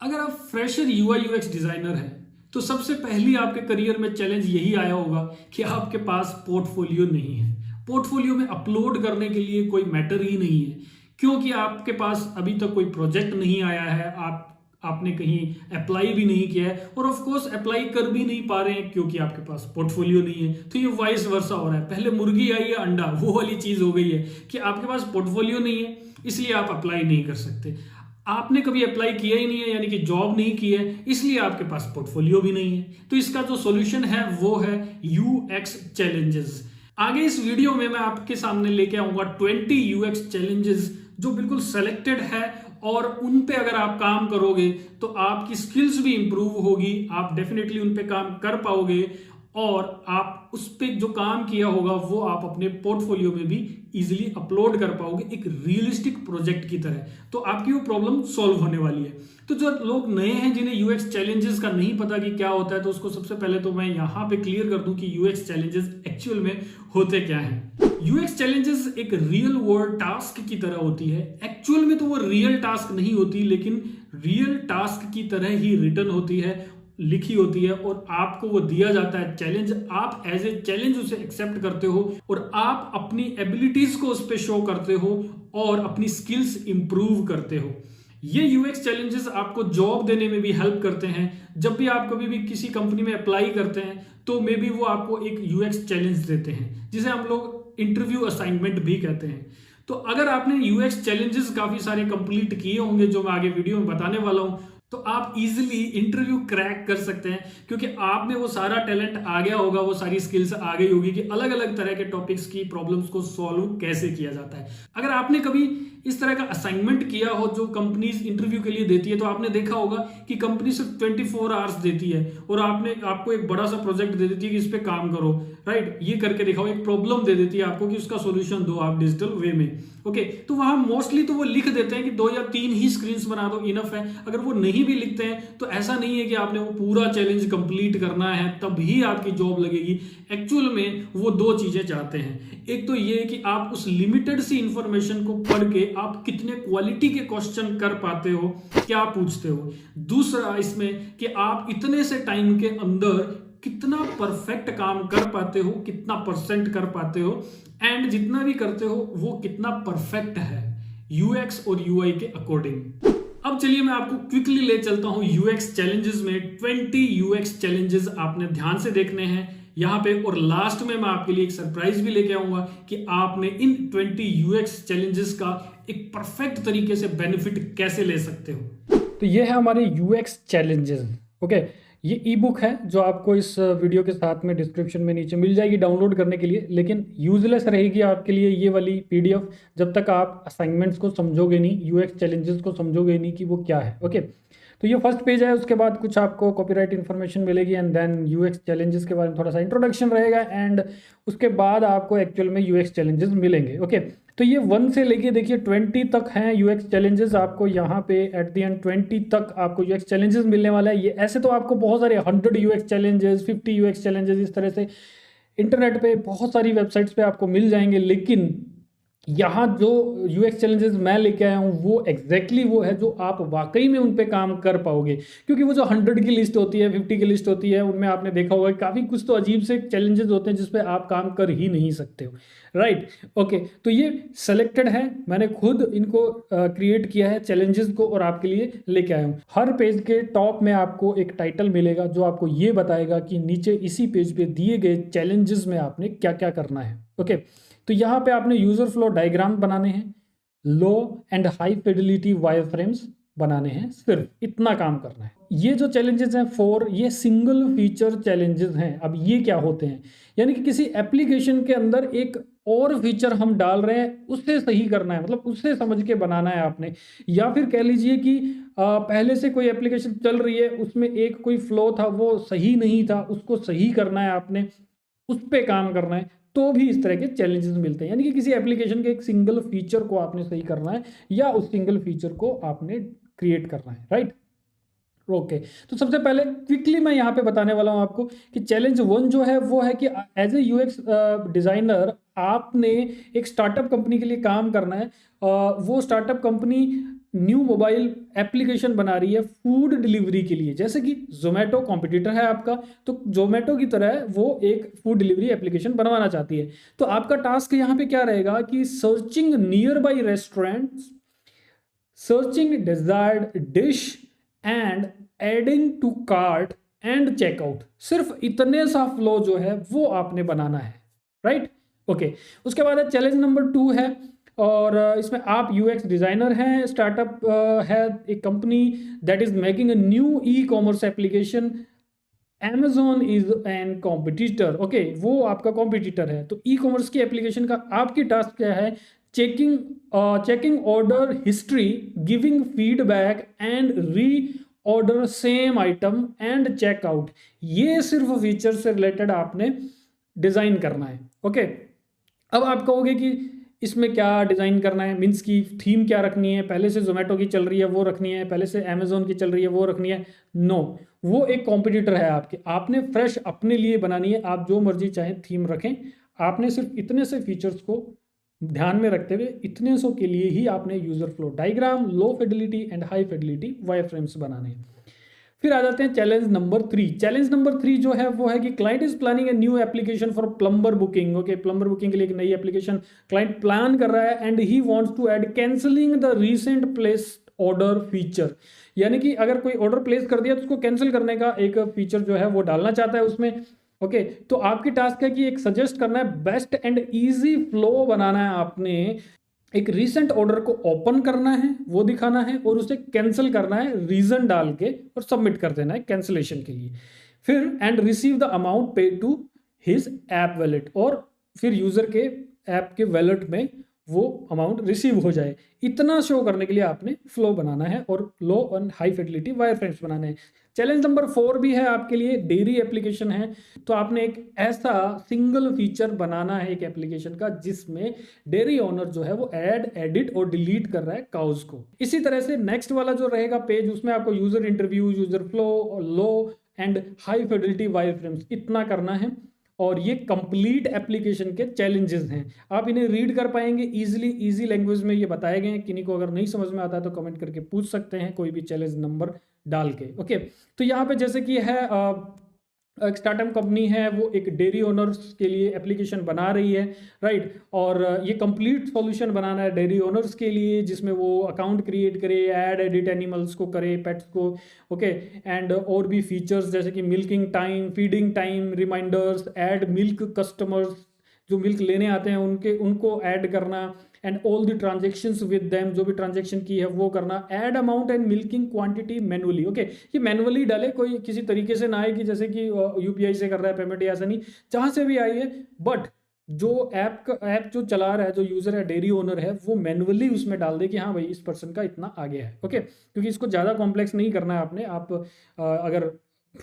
अगर आप fresher UI UX designer हैं तो सबसे पहली आपके करियर में चैलेंज यही आया होगा कि आपके पास पोर्टफोलियो नहीं है। पोर्टफोलियो में अपलोड करने के लिए कोई मैटर ही नहीं है, क्योंकि आपके पास अभी तक कोई प्रोजेक्ट नहीं आया है, आपने कहीं अप्लाई भी नहीं किया है, और ऑफ कोर्स अप्लाई कर भी नहीं पा रहे हैं क्योंकि आपके पास पोर्टफोलियो नहीं है। तो ये वाइस वर्सा हो रहा है, पहले मुर्गी आई है अंडा, वो वाली चीज हो गई है कि आपके पास पोर्टफोलियो नहीं है इसलिए आप अप्लाई नहीं कर सकते। आपने कभी अप्लाई किया ही नहीं है, यानी कि जॉब नहीं की है, इसलिए आपके पास पोर्टफोलियो भी नहीं है। तो इसका जो सॉल्यूशन है वो है यूएक्स चैलेंजेस। आगे इस वीडियो में मैं आपके सामने लेके आऊंगा 20 यूएक्स चैलेंजेस जो बिल्कुल सेलेक्टेड है, और उन पे अगर आप काम करोगे तो आपकी स्किल्स भी इंप्रूव होगी, आप डेफिनेटली उन पे काम कर पाओगे, और आप उस पे जो काम किया होगा वो आप अपने पोर्टफोलियो में भी इजीली अपलोड कर पाओगे एक रियलिस्टिक प्रोजेक्ट की तरह। तो आपकी वो प्रॉब्लम सॉल्व होने वाली है। तो जो लोग नए हैं जिन्हें यूएक्स चैलेंजेस का नहीं पता कि क्या होता है, तो उसको सबसे पहले तो मैं यहां पे क्लियर कर दूं कि यूएक्स चैलेंजेस एक्चुअल में होते क्या हैं। यूएक्स चैलेंजेस एक रियल वर्ल्ड टास्क की तरह होती है। एक्चुअल में तो वो रियल टास्क नहीं होती, लेकिन रियल टास्क की तरह ही रिटर्न होती है, लिखी होती है, और आपको वो दिया जाता है चैलेंज। आप एज ए चैलेंज उसे एक्सेप्ट करते हो और आप अपनी एबिलिटीज को उस पर शो करते हो और अपनी स्किल्स इंप्रूव करते हो। ये यूएक्स चैलेंजेस आपको जॉब देने में भी हेल्प करते हैं। जब भी आप कभी भी किसी कंपनी में अप्लाई करते हैं तो मे बी वो आपको एक यूएक्स चैलेंज देते हैं, जिसे हम लोग इंटरव्यू असाइनमेंट भी कहते हैं। तो अगर आपने यूएक्स चैलेंजेस काफी सारे कंप्लीट किए होंगे जो मैं आगे वीडियो में बताने वाला हूं, तो आप इजीली इंटरव्यू क्रैक कर सकते हैं, क्योंकि आप में वो सारा टैलेंट आ गया होगा, वो सारी स्किल्स आ गई होगी कि अलग अलग तरह के टॉपिक्स की प्रॉब्लम्स को सॉल्व कैसे किया जाता है। अगर आपने कभी इस तरह का असाइनमेंट किया हो जो कंपनीज इंटरव्यू के लिए देती है, तो आपने देखा होगा कि कंपनी सिर्फ 24 आवर्स देती है और आपको एक बड़ा सा प्रोजेक्ट दे देती है कि इस पे काम करो, राइट, ये करके दिखाओ, एक प्रॉब्लम दे देती है आपको कि उसका सॉल्यूशन दो आप डिजिटल वे में। ओके, तो वहां मोस्टली तो वो लिख देते हैं कि 2 या 3 ही स्क्रीन्स बना दो, इनफ है। अगर वो नहीं भी लिखते हैं तो ऐसा नहीं है कि आपने वो पूरा चैलेंज कंप्लीट करना है तभी आपकी जॉब लगेगी। एक्चुअल में वो 2 चीजें चाहते हैं। एक तो ये कि आप उस लिमिटेड सी इंफॉर्मेशन को पढ़ के आप कितने क्वालिटी के क्वेश्चन कर पाते हो, क्या पूछते हो। दूसरा इसमें कि आप इतने से टाइम के अंदर कितना परफेक्ट काम कर पाते हो, कितना परसेंट कर पाते हो, एंड जितना भी करते हो वो कितना परफेक्ट है यूएक्स और यूआई के अकॉर्डिंग। अब चलिए मैं आपको क्विकली ले चलता हूं यूएक्स चैलेंजेस में। 20 यूएक्स चैलेंजेस आपने ध्यान से देखने हैं यहां पे, और लास्ट में मैं आपके लिए एक सरप्राइज भी लेके आऊंगा कि आपने इन 20 यूएक्स चैलेंजेस का एक परफेक्ट तरीके से बेनिफिट कैसे ले सकते हो। तो ये है हमारे यूएक्स चैलेंजेस। ओके, ये ई बुक है जो आपको इस वीडियो के साथ में डिस्क्रिप्शन में नीचे मिल जाएगी डाउनलोड करने के लिए, लेकिन यूजलेस रहेगी आपके लिए ये वाली पीडीएफ जब तक आप असाइनमेंट्स को समझोगे नहीं, यूएक्स चैलेंजेस को समझोगे नहीं कि वो क्या है। ओके, तो ये फर्स्ट पेज है, उसके बाद कुछ आपको कॉपीराइट इन्फॉर्मेशन मिलेगी, एंड देन यूएक्स चैलेंजेस के बारे में थोड़ा सा इंट्रोडक्शन रहेगा, एंड उसके बाद आपको एक्चुअल में यूएक्स चैलेंजेस मिलेंगे। ओके, तो ये 1 से लेके देखिए 20 तक हैं यूएक्स चैलेंजेस। आपको यहाँ पे एट द एंड 20 तक आपको यूएक्स चैलेंजेस मिलने वाला है। ये ऐसे तो आपको बहुत सारे 100 यूएक्स चैलेंजेस, 50 यूएक्स चैलेंजेस, इस तरह से इंटरनेट पे बहुत सारी वेबसाइट्स पे आपको मिल जाएंगे, लेकिन यहाँ जो यूएक्स चैलेंजेस मैं लेके आया हूँ वो एग्जैक्टली वो है जो आप वाकई में उन पे काम कर पाओगे। क्योंकि वो जो 100 की लिस्ट होती है, 50 की लिस्ट होती है, उनमें आपने देखा होगा काफ़ी कुछ तो अजीब से चैलेंजेस होते हैं जिस पे आप काम कर ही नहीं सकते हो, राइट। ओके, तो ये सेलेक्टेड है, मैंने खुद इनको क्रिएट किया है चैलेंजेस को और आपके लिए लेके आया हूँ। हर पेज के टॉप में आपको एक टाइटल मिलेगा जो आपको ये बताएगा कि नीचे इसी पेज पे दिए गए चैलेंजेस में आपने क्या क्या करना है। ओके, तो यहाँ पे आपने यूजर फ्लो डायग्राम बनाने हैं, low and high fidelity wire frames बनाने हैं, सिर्फ इतना काम करना है। ये जो चैलेंजेस हैं 4, ये सिंगल फीचर चैलेंजेस हैं। अब ये क्या होते हैं, यानी कि किसी एप्लीकेशन के अंदर एक और फीचर हम डाल रहे हैं, उससे सही करना है, मतलब उससे समझ के बनाना है आपने। या फिर कह लीजिए कि पहले से कोई एप्लीकेशन चल रही है, उसमें एक कोई फ्लो था वो सही नहीं था, उसको सही करना है आपने, उस पर काम करना है, तो भी इस तरह के चैलेंजेस मिलते हैं। यानी कि किसी एप्लीकेशन के एक सिंगल फीचर को आपने सही करना है या उस सिंगल फीचर को आपने क्रिएट करना है, राइट। ओके, तो सबसे पहले क्विकली मैं यहाँ पे बताने वाला हूँ आपको कि चैलेंज 1 जो है वो है कि एज ए यूएक्स डिजाइनर आपने एक स्टार्टअप कंपनी के लिए काम करना है। वो startup company new mobile application बना रही है फूड डिलीवरी के लिए, जैसे कि जोमेटो कॉम्पिटिटर है आपका, तो जोमेटो की तरह वो एक फूड डिलीवरी एप्लीकेशन बनवाना चाहती है। तो आपका टास्क यहाँ पे क्या रहेगा कि searching nearby restaurants, searching desired dish and adding to cart and checkout. सिर्फ इतने सा फ्लो जो है वो आपने बनाना है, राइट। ओके, उसके बाद है चैलेंज नंबर 2 है, और इसमें आप यूएक्स डिजाइनर हैं, स्टार्टअप है एक company that is making a new e commerce application, Amazon is an competitor. Okay, वो आपका कॉम्पिटिटर है। तो ई कॉमर्स की एप्लीकेशन का आपकी टास्क क्या है? Checking order history, giving feedback and reorder same item and checkout. ये सिर्फ फीचर से रिलेटेड आपने डिजाइन करना है। ओके, अब आप कहोगे कि इसमें क्या डिज़ाइन करना है, मीन्स की थीम क्या रखनी है, पहले से जोमेटो की चल रही है वो रखनी है, पहले से अमेजोन की चल रही है वो रखनी है? नो, वो एक कॉम्पिटिटर है आपके, आपने फ्रेश अपने लिए बनानी है। आप जो मर्जी चाहे थीम रखें, आपने सिर्फ इतने से फीचर्स को ध्यान में रखते हुए इतने सौ के लिए ही आपने user flow diagram, low fidelity and high fidelity wireframes बनाने हैं। फिर आ जाते हैं चैलेंज नंबर 3। चैलेंज नंबर 3 जो है वो है कि client is planning a new application for plumber booking. Okay, plumber booking के लिए एक नई एप्लीकेशन क्लाइंट प्लान कर रहा है and he wants to add cancelling the recent place order feature. यानी कि अगर कोई ऑर्डर प्लेस कर दिया तो उसको कैंसिल करने का एक फीचर जो है वो डालना चाहता है उसमें। ओके, तो आपकी टास्क है कि एक सजेस्ट करना है, बेस्ट एंड ईजी फ्लो बनाना है आपने। एक रीसेंट ऑर्डर को ओपन करना है, वो दिखाना है, और उसे कैंसिल करना है रीजन डाल के, और सबमिट कर देना है कैंसिलेशन के लिए। फिर and receive the amount paid to his app wallet, और फिर यूजर के ऐप के वैलेट में वो अमाउंट रिसीव हो जाए। इतना शो करने के लिए आपने फ्लो बनाना है और लो एंड हाई फिडिलिटी वायरफ्रेम्स बनाने हैं। चैलेंज नंबर 4 भी है आपके लिए, डेयरी एप्लीकेशन है। तो आपने एक ऐसा सिंगल फीचर बनाना है एक एप्लीकेशन का जिसमें डेयरी ओनर जो है वो ऐड, एडिट और डिलीट कर रहा है काउज को। इसी तरह से नेक्स्ट वाला जो रहेगा पेज, उसमें आपको user interview, user flow, low and high fidelity wireframes इतना करना है। और ये कंप्लीट एप्लीकेशन के चैलेंजेस हैं, आप इन्हें रीड कर पाएंगे इजीली, इजी लैंग्वेज में ये बताए गए हैं। किन्हीं को अगर नहीं समझ में आता है तो कमेंट करके पूछ सकते हैं, कोई भी चैलेंज नंबर डाल के। ओके, तो यहाँ पे जैसे कि है एक स्टार्टअप कंपनी है, वो एक डेयरी ओनर्स के लिए एप्लीकेशन बना रही है, राइट। और ये कंप्लीट सॉल्यूशन बनाना है डेयरी ओनर्स के लिए, जिसमें वो अकाउंट क्रिएट करे, ऐड एडिट एनिमल्स को करे, पेट्स को। ओके, एंड और भी फीचर्स जैसे कि milking time, feeding time, reminders, add milk customers, जो मिल्क लेने आते हैं उनको ऐड करना, and all the transactions with them, जो भी ट्रांजेक्शन की है वो करना, add amount and milking quantity manually. Okay, ये मैनुअली डाले, कोई किसी तरीके से ना आए कि जैसे कि यूपीआई से कर रहा है पेमेंट, ऐसा नहीं, जहां से भी आई है, बट जो ऐप जो चला रहा है, जो यूजर है, डेयरी ओनर है, वो मैनुअली उसमें डाल दे कि हाँ भाई इस पर्सन का इतना आ गया है। ओके, क्योंकि इसको ज़्यादा कॉम्प्लेक्स नहीं करना है आपने, आप अगर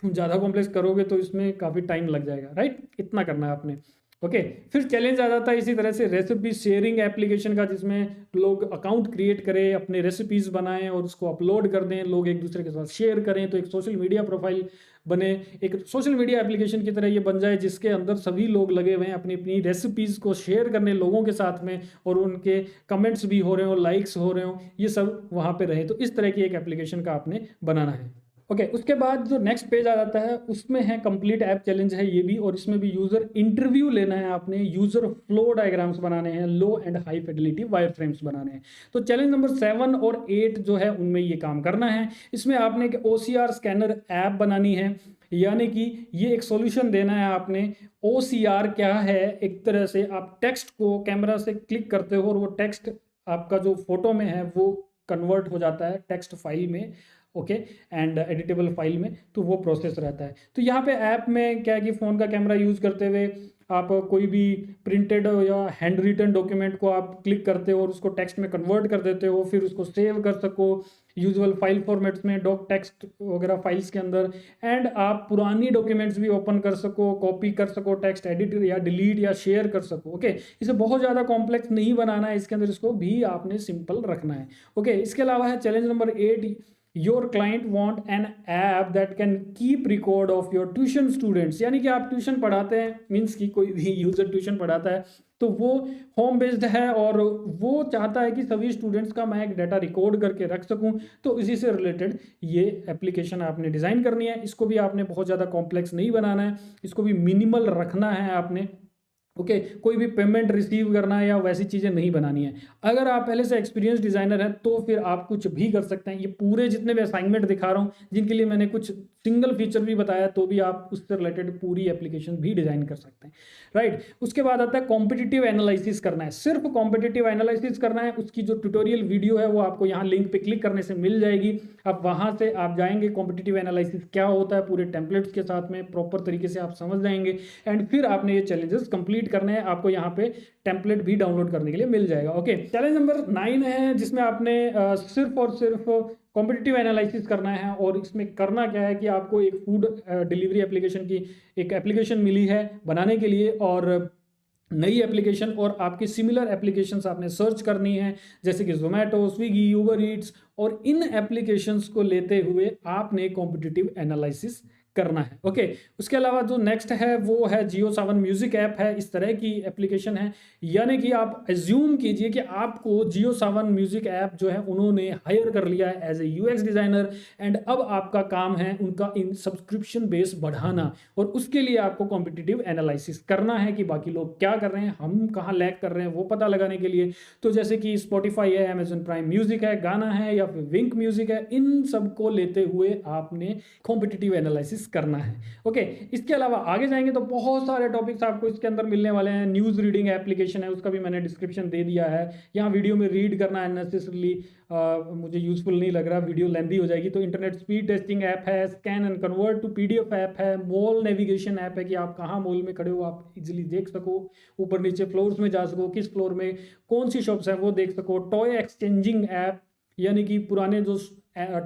ज़्यादा कॉम्प्लेक्स करोगे तो इसमें काफ़ी टाइम लग जाएगा, राइट। इतना करना है आपने। ओके, फिर चैलेंज आ जाता है इसी तरह से रेसिपी शेयरिंग एप्लीकेशन का, जिसमें लोग अकाउंट क्रिएट करें, अपने रेसिपीज बनाएं और उसको अपलोड कर दें, लोग एक दूसरे के साथ शेयर करें, तो एक सोशल मीडिया प्रोफाइल बने, एक सोशल मीडिया एप्लीकेशन की तरह ये बन जाए, जिसके अंदर सभी लोग लगे हुए हैं अपनी अपनी रेसिपीज़ को शेयर करने लोगों के साथ में, और उनके कमेंट्स भी हो रहे हो, लाइक्स हो रहे हो, ये सब वहाँ पे रहे। तो इस तरह की एक एप्लीकेशन का आपने बनाना है। ओके, उसके बाद जो नेक्स्ट पेज आ जाता है उसमें है कंप्लीट ऐप चैलेंज है ये भी, और इसमें भी यूजर इंटरव्यू लेना है आपने, यूजर फ्लो डायग्राम्स बनाने हैं, low and high fidelity wireframes बनाने हैं। तो चैलेंज नंबर 7 और 8 जो है उनमें ये काम करना है। इसमें आपने एक OCR स्कैनर ऐप बनानी है, यानी कि ये एक सॉल्यूशन देना है आपने। OCR क्या है? एक तरह से आप टेक्स्ट को कैमरा से क्लिक करते हो और वो टेक्स्ट आपका जो फोटो में है वो कन्वर्ट हो जाता है टेक्स्ट फाइल में, ओके, एंड एडिटेबल फाइल में, तो वो प्रोसेस रहता है। तो यहाँ पे ऐप में क्या है कि फ़ोन का कैमरा यूज़ करते हुए आप कोई भी प्रिंटेड या हैंड रिटन डॉक्यूमेंट को आप क्लिक करते हो और उसको टेक्स्ट में कन्वर्ट कर देते हो, फिर उसको सेव कर सको यूजुअल फाइल फॉर्मेट्स में, डॉक टेक्स्ट वगैरह फाइल्स के अंदर, एंड आप पुरानी डॉक्यूमेंट्स भी ओपन कर सको, कॉपी कर सको, टेक्स्ट एडिट या डिलीट या शेयर कर सको। ओके, इसे बहुत ज़्यादा कॉम्प्लेक्स नहीं बनाना है इसके अंदर, इसको भी आपने सिंपल रखना है। ओके, इसके अलावा है challenge number 8, your client want an app that can keep record of your tuition students, यानी कि आप ट्यूशन पढ़ाते हैं, मीन्स कि कोई भी यूजर ट्यूशन पढ़ाता है तो वो होम बेस्ड है और वो चाहता है कि सभी स्टूडेंट्स का मैं एक डाटा रिकॉर्ड करके रख सकूं, तो इसी से रिलेटेड ये एप्लीकेशन आपने डिज़ाइन करनी है। इसको भी आपने बहुत ज़्यादा कॉम्प्लेक्स नहीं बनाना है, इसको भी मिनिमल रखना है आपने। ओके कोई भी पेमेंट रिसीव करना है या वैसी चीज़ें नहीं बनानी है। अगर आप पहले से एक्सपीरियंस डिज़ाइनर हैं तो फिर आप कुछ भी कर सकते हैं। ये पूरे जितने भी असाइनमेंट दिखा रहा हूँ जिनके लिए मैंने कुछ सिंगल फीचर भी बताया, तो भी आप उससे रिलेटेड पूरी एप्लीकेशन भी डिज़ाइन कर सकते हैं, राइट। उसके बाद आता है कॉम्पिटिटिव एनालिसिस करना है, सिर्फ कॉम्पिटिटिव एनालिसिस करना है। उसकी जो ट्यूटोरियल वीडियो है वो आपको यहाँ लिंक पे क्लिक करने से मिल जाएगी। अब वहाँ से आप जाएंगे, कॉम्पिटिटिव एनालिसिस क्या होता है पूरे टेम्पलेट्स के साथ में प्रॉपर तरीके से आप समझ जाएंगे, एंड फिर आपने ये चैलेंजेस कंप्लीट करने हैं। आपको यहाँ पे टेम्पलेट भी डाउनलोड करने के लिए मिल जाएगा। ओके चैलेंज नंबर 9 है जिसमें आपने सिर्फ और सिर्फ कॉम्पिटिटिव एनालिसिस करना है। और इसमें करना क्या है कि आपको एक फूड डिलीवरी एप्लीकेशन की एक एप्लीकेशन मिली है बनाने के लिए, और नई एप्लीकेशन और आपकी सिमिलर एप्लीकेशंस आपने सर्च करनी है, जैसे कि जोमेटो, स्विगी, यूबर ईट्स, और इन एप्लीकेशंस को लेते हुए आपने कॉम्पिटिटिव एनालिसिस करना है। ओके उसके अलावा जो नेक्स्ट है वो है जियो सावन म्यूजिक ऐप है, इस तरह की एप्लीकेशन है। यानी कि आप एज्यूम कीजिए कि आपको जियो सावन म्यूजिक ऐप जो है उन्होंने हायर कर लिया है as a UX designer, and अब आपका काम है उनका इन सब्सक्रिप्शन बेस बढ़ाना, और उसके लिए आपको कॉम्पिटिटिव एनालिसिस करना है कि बाकी लोग क्या कर रहे हैं, हम कहाँ लैग कर रहे हैं, वो पता लगाने के लिए। तो जैसे कि स्पॉटिफाई है, अमेजन प्राइम म्यूजिक है, गाना है, या फिर विंक म्यूजिक है, इन सबको लेते हुए आपने कॉम्पिटिटिव एनालिसिस करना है। ओके इसके अलावा आगे जाएंगे तो बहुत सारे टॉपिक्स आपको इसके अंदर मिलने वाले हैं। न्यूज़ रीडिंग एप्लीकेशन है, उसका भी मैंने डिस्क्रिप्शन दे दिया है। यहाँ वीडियो में रीड करना अननेसेसरली मुझे यूजफुल नहीं लग रहा, वीडियो लेंथी हो जाएगी। तो इंटरनेट स्पीड टेस्टिंग ऐप है, scan and convert to PDF app है, मॉल नेविगेशन ऐप है कि आप कहाँ मॉल में खड़े हो आप इजीली देख सको, ऊपर नीचे फ्लोर्स में जा सको, किस फ्लोर में कौन सी शॉप्स है वो देख सको। टॉय एक्सचेंजिंग ऐप, यानी कि पुराने जो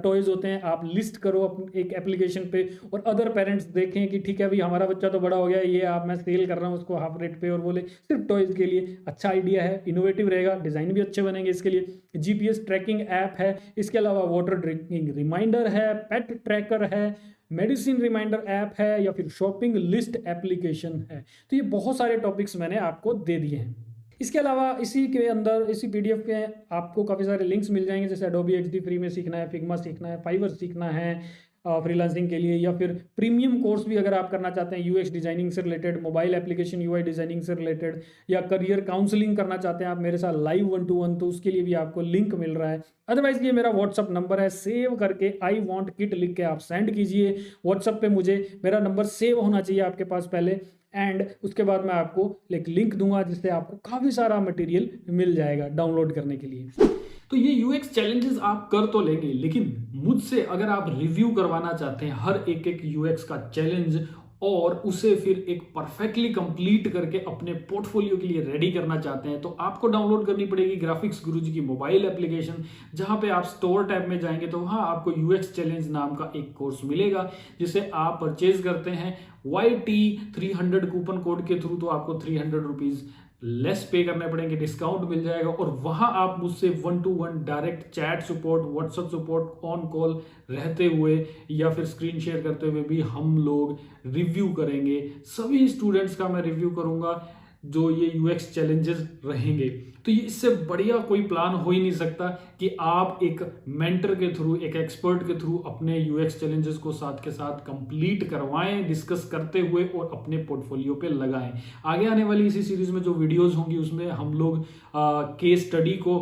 टॉयज होते हैं आप लिस्ट करो एक एप्लीकेशन पे, और अदर पेरेंट्स देखें कि ठीक है भाई हमारा बच्चा तो बड़ा हो गया, ये आप मैं सेल कर रहा हूँ उसको हाफ रेट पे, और बोले सिर्फ टॉयज के लिए। अच्छा आइडिया है, इनोवेटिव रहेगा, डिज़ाइन भी अच्छे बनेंगे इसके लिए। जीपीएस ट्रैकिंग ऐप है, इसके अलावा वाटर ड्रिंकिंग रिमाइंडर है, पेट ट्रैकर है, मेडिसिन रिमाइंडर ऐप है, या फिर शॉपिंग लिस्ट एप्लीकेशन है। तो ये बहुत सारे टॉपिक्स मैंने आपको दे दिए हैं। इसके अलावा इसी के अंदर इसी पीडीएफ के आपको काफ़ी सारे लिंक्स मिल जाएंगे, जैसे एडोबी एक्सडी फ्री में सीखना है, फिग्मा सीखना है, फाइवर सीखना है फ्रीलांसिंग के लिए, या फिर प्रीमियम कोर्स भी अगर आप करना चाहते हैं यूएक्स डिजाइनिंग से related, mobile application UI designing से रिलेटेड, या करियर काउंसलिंग करना चाहते हैं आप मेरे साथ लाइव 1-to-1, तो उसके लिए भी आपको लिंक मिल रहा है। अदरवाइज ये मेरा व्हाट्सअप नंबर है, सेव करके आई वॉन्ट किट लिख के आप सेंड कीजिए व्हाट्सअप पे। मुझे मेरा नंबर सेव होना चाहिए आपके पास पहले, एंड उसके बाद मैं आपको एक लिंक दूंगा जिससे आपको काफ़ी सारा मटेरियल मिल जाएगा डाउनलोड करने के लिए। तो ये यूएक्स चैलेंजेस आप कर तो लेंगे, लेकिन मुझसे अगर आप रिव्यू करवाना चाहते हैं हर एक यूएक्स का चैलेंज, और उसे फिर एक परफेक्टली कंप्लीट करके अपने पोर्टफोलियो के लिए रेडी करना चाहते हैं, तो आपको डाउनलोड करनी पड़ेगी ग्राफिक्स गुरुजी की मोबाइल एप्लीकेशन। जहां पे आप स्टोर टैब में जाएंगे तो वहां आपको यूएक्स चैलेंज नाम का एक कोर्स मिलेगा, जिसे आप परचेज करते हैं YT300 कूपन कोड के थ्रू, तो आपको 300 रुपीज लेस पे करने पड़ेंगे, डिस्काउंट मिल जाएगा, और वहां आप मुझसे 1-to-1 direct chat support, WhatsApp support, on call रहते हुए या फिर स्क्रीन शेयर करते हुए भी हम लोग रिव्यू करेंगे। सभी स्टूडेंट्स का मैं रिव्यू करूंगा जो ये यूएक्स चैलेंजेस रहेंगे। तो ये इससे बढ़िया कोई प्लान हो ही नहीं सकता कि आप एक मेंटर के थ्रू, एक एक्सपर्ट के थ्रू अपने यूएक्स चैलेंजेस को साथ के साथ कंप्लीट करवाएं, डिस्कस करते हुए, और अपने पोर्टफोलियो पे लगाएं। आगे आने वाली इसी सीरीज में जो वीडियोस होंगी उसमें हम लोग केस स्टडी को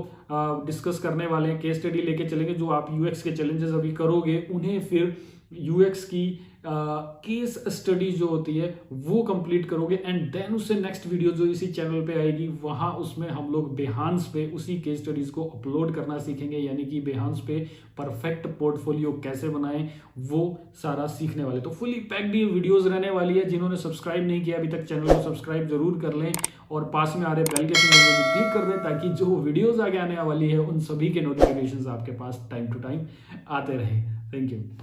डिस्कस करने वाले हैं। केस स्टडी लेके चलेंगे, जो आप यूएक्स के चैलेंजेस अभी करोगे उन्हें फिर यूएक्स की केस स्टडी जो होती है वो कंप्लीट करोगे, एंड देन उससे नेक्स्ट वीडियो जो इसी चैनल पे आएगी वहां उसमें हम लोग बेहांस पे उसी केस स्टडीज को अपलोड करना सीखेंगे। यानी कि बेहांस पे परफेक्ट पोर्टफोलियो कैसे बनाएं वो सारा सीखने वाले। तो फुली पैक्ड ये वीडियोस रहने वाली है। जिन्होंने सब्सक्राइब नहीं किया अभी तक चैनल को सब्सक्राइब जरूर कर लें, और पास में आ रहे बेल के सिग्नल को भी क्लिक कर दें, ताकि जो वीडियोस आगे आने वाली है उन सभी के नोटिफिकेशंस आपके पास टाइम टू टाइम आते रहे। Thank you.